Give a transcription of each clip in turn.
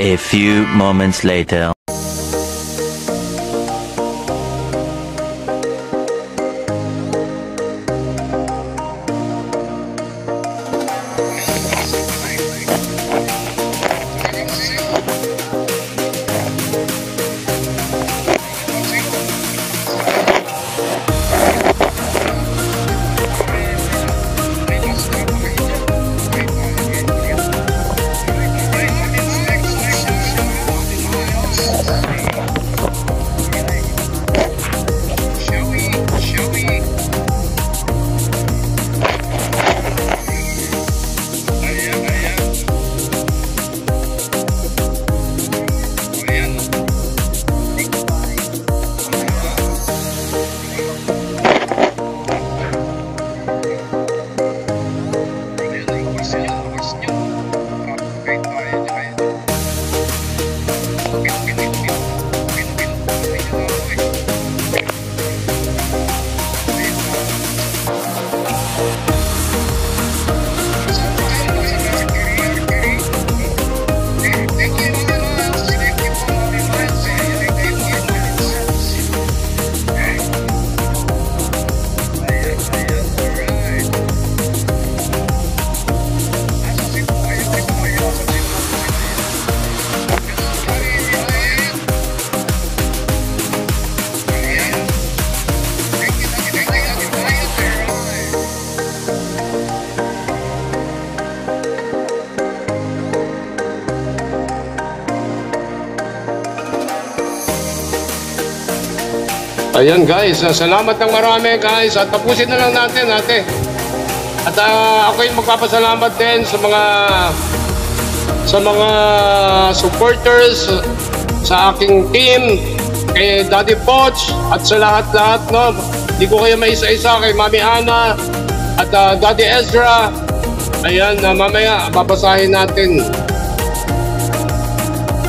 A few moments later. Ayan guys, salamat ng marami guys. At tapusin na lang natin ate. At ako yung magpapasalamat din sa mga supporters sa aking team, kay Daddy Poch at sa lahat-lahat, no. Hindi ko kayo maisa-isa, kay Mami Ana at Daddy Ezra. Ayan, mamaya babasahin natin.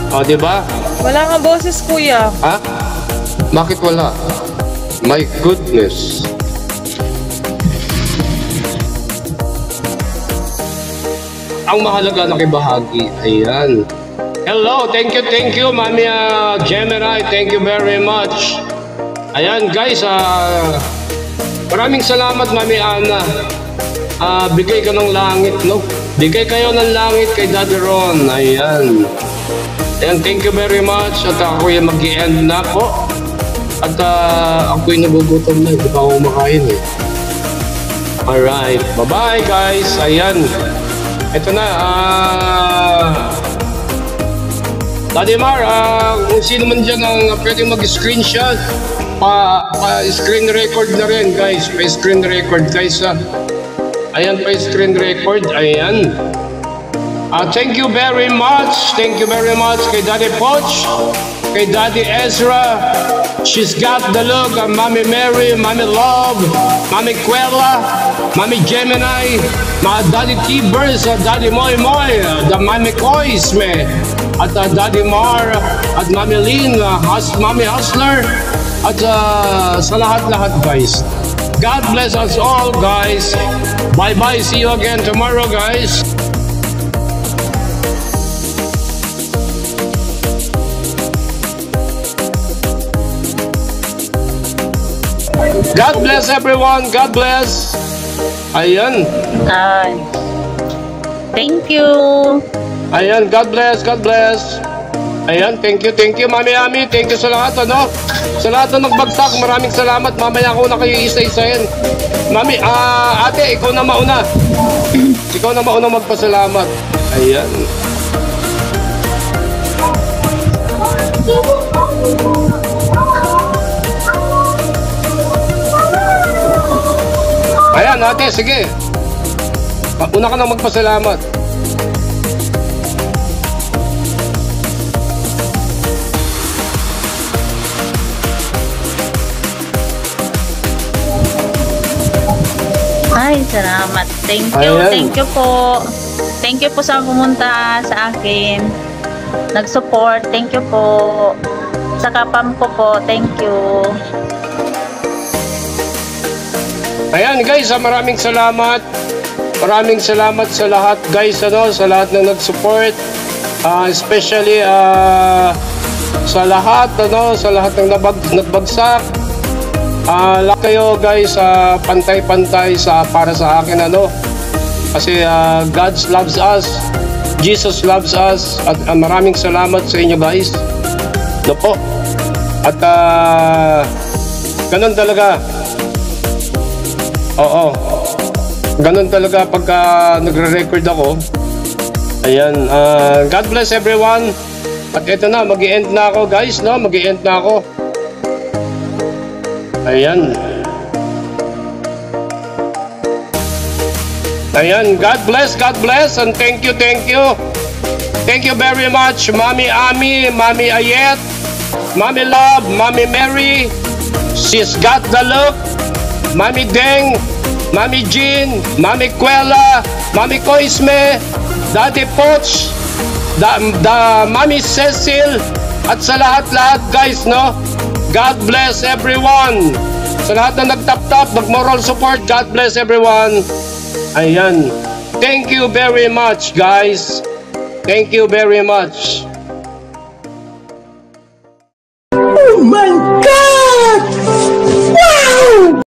O, di ba? Wala nga boses, kuya. Ha? Bakit wala? My goodness. Ang mahalaga nakibahagi. Ayan. Hello, thank you, Mami Gemini. Thank you very much. Ayan, guys. Maraming salamat, Mami Ana. Bigay ka ng langit, no? Bigay kayo ng langit kay Daddy Ron. Ayan. Ayan, thank you very much. At ako yung mag-i-end na po. At ako'y nagugutom na, hindi pa ako kumakain eh. Alright, bye-bye guys. Ayan, ito na. Daddy Mar, kung sino man dyan ang pwedeng mag-screenshot, pa-screen record na rin guys. Pa-screen record guys. Ayan, pa-screen record. Ayan. Thank you very much. Thank you very much kay Daddy Poch, kay Daddy Ezra. She's got the look. Mami Mary, Mami Love, Mami Quella, Mami Gemini, Daddy T-Birds, Daddy Moy Moy, the Mami Kois, at Daddy Mar, at Mami Lynn, Mami Hustler, at sa lahat-lahat guys. God bless us all guys. Bye-bye. See you again tomorrow guys. God bless everyone. God bless. Ayan. Thank you. Ayan, God bless, God bless. Ayan, thank you, Mami Ami. Thank you sa lahat, ano? Sa lahat na nagbagsak, maraming salamat. Mamaya ako na kayo isa-isahin. Mami, ate, ikaw na mauna. Ikaw na mauna magpasalamat. Ayan. Ayan, ate, sige. Una ka na magpasalamat. Ay, salamat. Thank you, Ayan. Thank you po. Thank you po sa pumunta sa akin. Nag-support. Thank you po. Sa kapam ko po. Thank you. Ayan guys, maraming salamat. Maraming salamat sa lahat guys, ano, sa lahat na nag-support. Especially sa lahat ng nagbagsak. Lahat kayo guys, pantay-pantay para sa akin kasi God loves us, Jesus loves us, at maraming salamat sa inyo guys. Po. At ganun talaga. Oo. Ganun talaga pagka nagre-record ako. Ayan, God bless everyone. At ito na, mag-i-end na ako guys, mag-i-end na ako. Ayan. Ayan, God bless, and thank you. Thank you very much, Mami Ami, Mami Ayet, Mami Love, Mami Mary, She's Got the Look, Mami Deng, Mami Jean, Mami Kuela, Mami Koisme, Daddy Poch, Mami Cecil, at sa lahat-lahat guys, God bless everyone. Sa lahat na nagtap-tap, nag-moral support, God bless everyone. Ayan. Thank you very much guys. Thank you very much. Oh my God! Wow!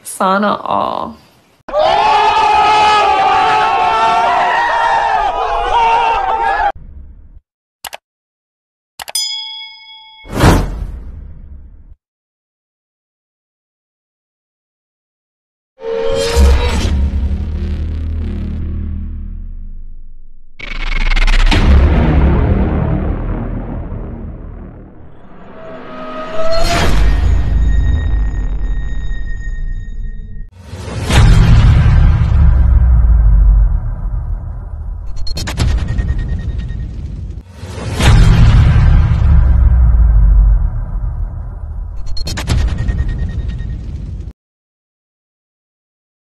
Sana all.